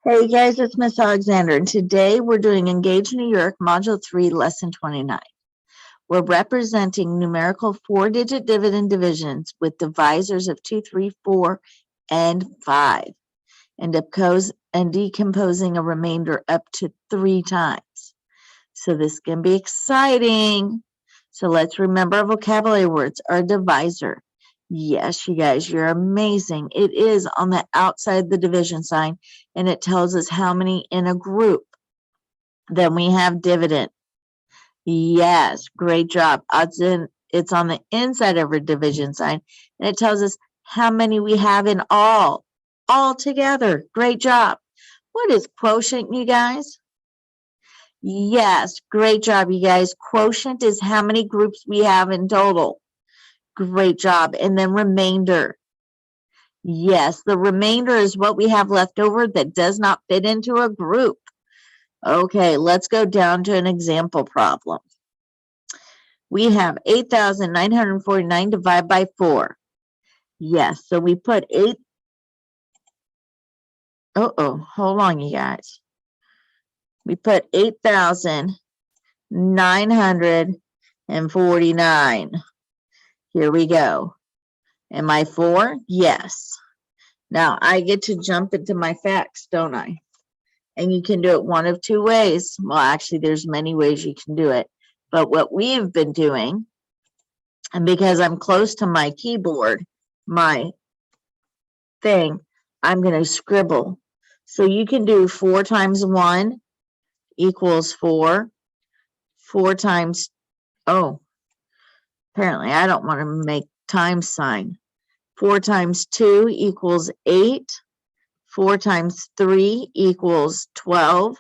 Hey guys, it's Miss Alexander, and today we're doing Engage New York, Module 3, Lesson 29. We're representing numerical 4-digit dividend divisions with divisors of 2, 3, 4, and 5, and decomposing a remainder up to 3 times. So this can be exciting. So let's remember our vocabulary words. Our divisor. Yes, you guys, you're amazing. It is on the outside of the division sign, and it tells us how many in a group. Then we have dividend. Yes, great job. It's on the inside of our division sign, and it tells us how many we have in all together. Great job. What is quotient, you guys? Yes, great job, you guys. Quotient is how many groups we have in total. Great job. And then remainder. Yes, the remainder is what we have left over that does not fit into a group. Okay, let's go down to an example problem. We have 8,949 divided by 4. Yes, so we put 8. Hold on, you guys. We put 8,949. Here we go. Am I 4? Yes. Now I get to jump into my facts, don't I? And you can do it one of two ways. Well, actually, there's many ways you can do it. But what we've been doing, and because I'm close to my keyboard, my thing, I'm going to scribble. So you can do 4 times 1 equals 4. 4 times, apparently I don't want to make times sign. 4 times 2 equals 8. 4 times 3 equals 12.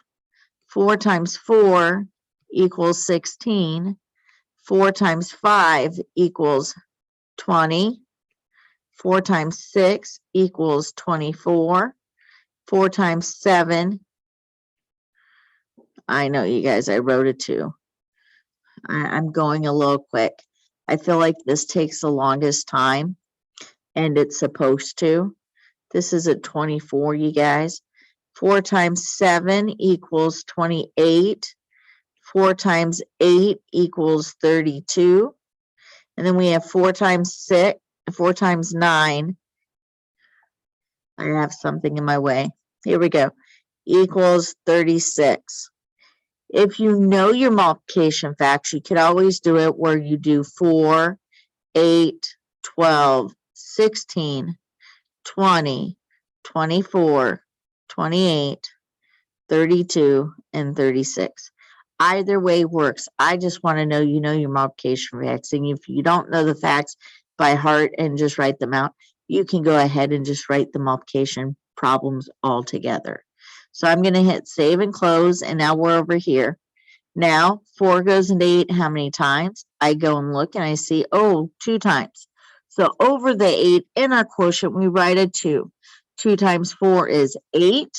4 times 4 equals 16. 4 times 5 equals 20. 4 times 6 equals 24. 4 times 7. I know, you guys, I wrote it too. I'm going a little quick. I feel like this takes the longest time, and it's supposed to. This is at 24, you guys. 4 times 7 equals 28. 4 times 8 equals 32. And then we have 4 times 9. I have something in my way. Here we go. Equals 36. If you know your multiplication facts, you could always do it where you do 4, 8, 12, 16, 20, 24, 28, 32, and 36. Either way works. I just want to know you know your multiplication facts. And if you don't know the facts by heart and just write them out, you can go ahead and just write the multiplication problems all together. So I'm going to hit save and close, and now we're over here. Now 4 goes into 8 how many times? I go and look and I see, 2 times. So over the 8 in our quotient, we write a 2. 2 times 4 is 8.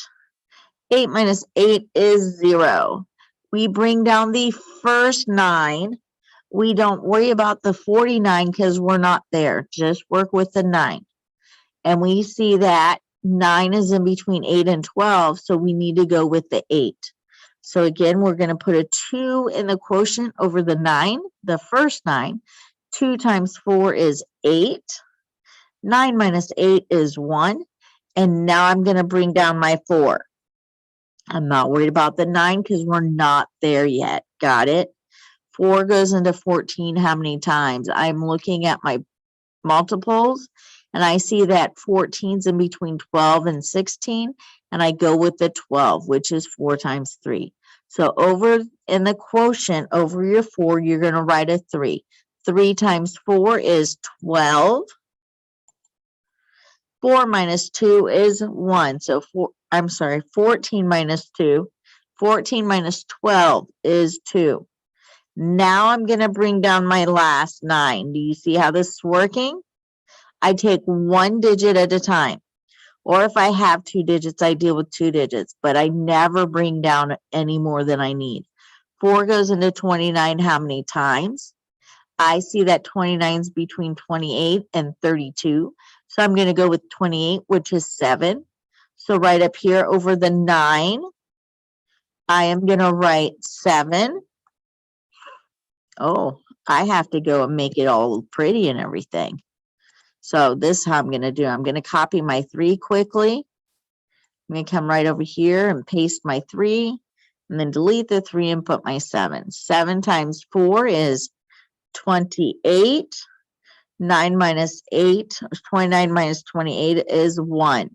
8 minus 8 is 0. We bring down the first 9. We don't worry about the 49 because we're not there. Just work with the 9. And we see that 9 is in between 8 and 12, so we need to go with the 8. So again, we're going to put a 2 in the quotient over the 9, the first 9. 2 times 4 is 8. 9 minus 8 is 1. And now I'm going to bring down my 4. I'm not worried about the 9 because we're not there yet. Got it? 4 goes into 14 how many times? I'm looking at my multiples, and I see that 14's in between 12 and 16, and I go with the 12, which is 4 times 3. So over in the quotient, over your 4, you're going to write a 3. 3 times 4 is 12. 4 minus 2 is 1. So 14 minus 2. 14 minus 12 is 2. Now I'm going to bring down my last 9. Do you see how this is working? I take 1 digit at a time. Or if I have 2 digits, I deal with 2 digits. But I never bring down any more than I need. 4 goes into 29 how many times? I see that 29 is between 28 and 32. So I'm going to go with 28, which is 7. So right up here over the 9, I am going to write 7. Oh, I have to go and make it all pretty and everything. So this is how I'm going to do. I'm going to copy my 3 quickly. I'm going to come right over here and paste my 3, and then delete the 3 and put my 7. 7 times 4 is 28. 9 minus 8, 29 minus 28 is 1.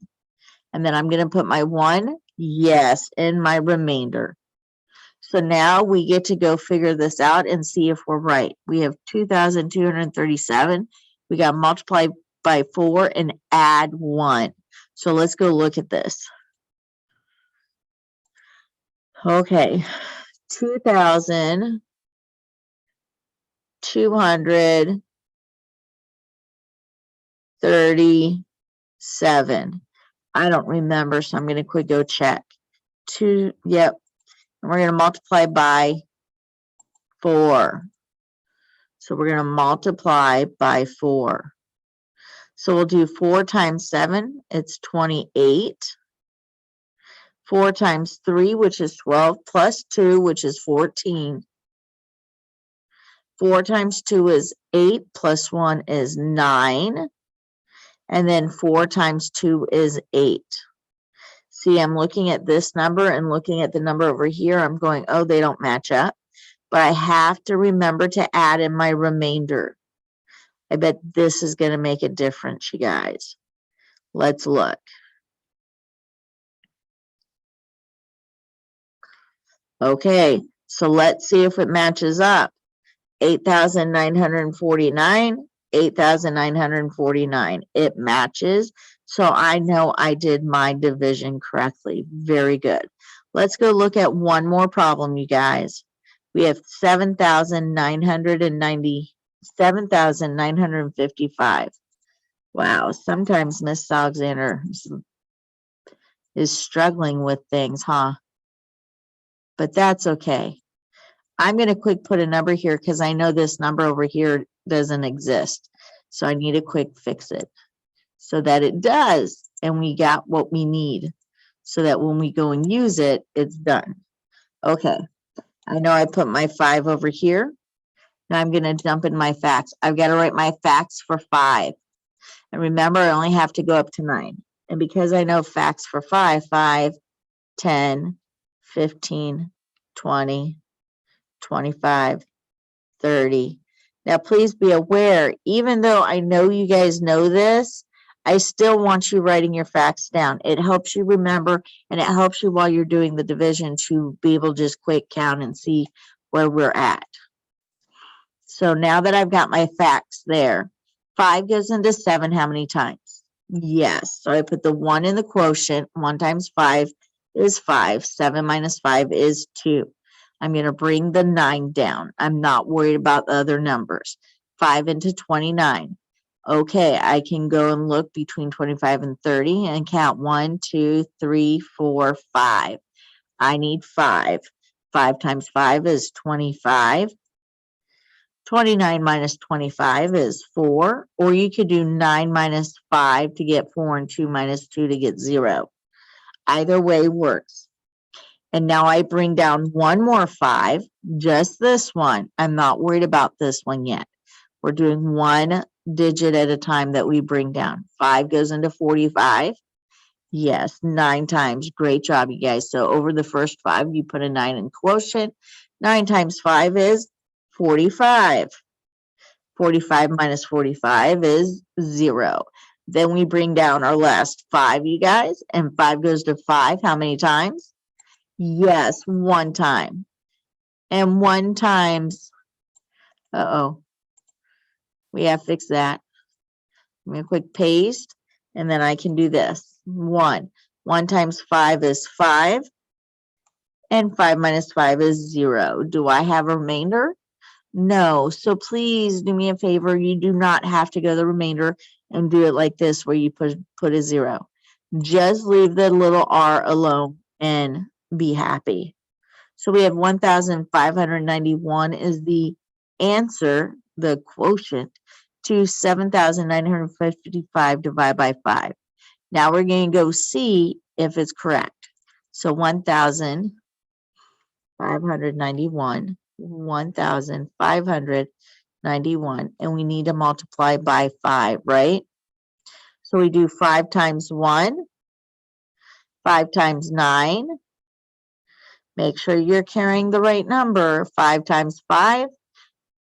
And then I'm going to put my 1, yes, in my remainder. So now we get to go figure this out and see if we're right. We have 2,237. We got to multiply by 4 and add 1. So let's go look at this. Okay, 2,237. I don't remember, so I'm going to quick go check. 2, yep. And we're going to multiply by 4. So we're going to multiply by 4. So we'll do 4 times 7, it's 28. 4 times 3, which is 12, plus 2, which is 14. 4 times 2 is 8, plus 1 is 9. And then 4 times 2 is 8. See, I'm looking at this number and looking at the number over here. I'm going, oh, they don't match up. But I have to remember to add in my remainder. I bet this is going to make a difference, you guys. Let's look. Okay, so let's see if it matches up. 8,949, 8,949. It matches. So I know I did my division correctly. Very good. Let's go look at one more problem, you guys. We have 7,955. Wow, sometimes Miss Alexander is struggling with things, huh? But that's okay. I'm going to quick put a number here because I know this number over here doesn't exist. So I need to quick fix it so that it does. And we got what we need so that when we go and use it, it's done. Okay. I know I put my 5 over here. Now I'm going to dump in my facts. I've got to write my facts for 5. And remember, I only have to go up to 9. And because I know facts for 5, 5, 10, 15, 20, 25, 30. Now, please be aware, even though I know you guys know this, I still want you writing your facts down. It helps you remember, and it helps you while you're doing the division to be able to just quick count and see where we're at. So now that I've got my facts there, 5 goes into 7 how many times? Yes, so I put the 1 in the quotient. 1 times 5 is 5. 7 minus 5 is 2. I'm going to bring the 9 down. I'm not worried about the other numbers. 5 into 29. Okay, I can go and look between 25 and 30 and count 1, 2, 3, 4, 5. I need 5. 5 times 5 is 25. 29 minus 25 is 4. Or you could do 9 minus 5 to get 4 and 2 minus 2 to get 0. Either way works. And now I bring down one more 5, just this one. I'm not worried about this one yet. We're doing one digit at a time that we bring down. 5 goes into 45. Yes, 9 times. Great job, you guys. So over the first 5, you put a 9 in quotient. 9 times 5 is 45. 45 minus 45 is 0. Then we bring down our last 5, you guys. And 5 goes to 5. How many times? Yes, 1 time. And 1 times, we have to fix that. I'm going to quick paste, and then I can do this. 1. 1 times 5 is 5, and 5 minus 5 is 0. Do I have a remainder? No. So please do me a favor. You do not have to go to the remainder and do it like this where you put a 0. Just leave the little r alone and be happy. So we have 1,591 is the answer, the quotient, to 7,955 divided by 5. Now we're going to go see if it's correct. So 1,591, 1,591, and we need to multiply by 5, right? So we do 5 times 1, 5 times 9. Make sure you're carrying the right number. 5 times 5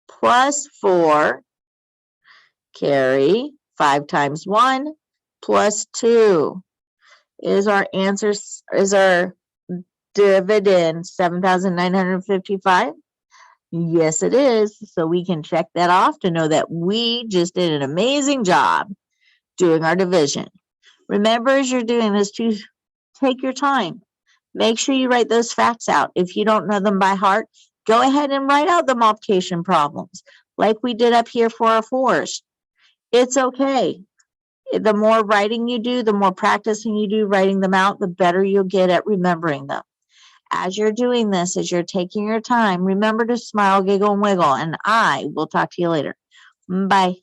plus 4. Carry 5 times 1 plus 2. Is our answer, is our dividend 7,955? Yes, it is. So we can check that off to know that we just did an amazing job doing our division. Remember, as you're doing this, to take your time. Make sure you write those facts out. If you don't know them by heart, go ahead and write out the multiplication problems like we did up here for our 4s. It's okay. The more writing you do, the more practicing you do writing them out, the better you'll get at remembering them. As you're doing this, as you're taking your time, remember to smile, giggle, and wiggle, and I will talk to you later. Bye.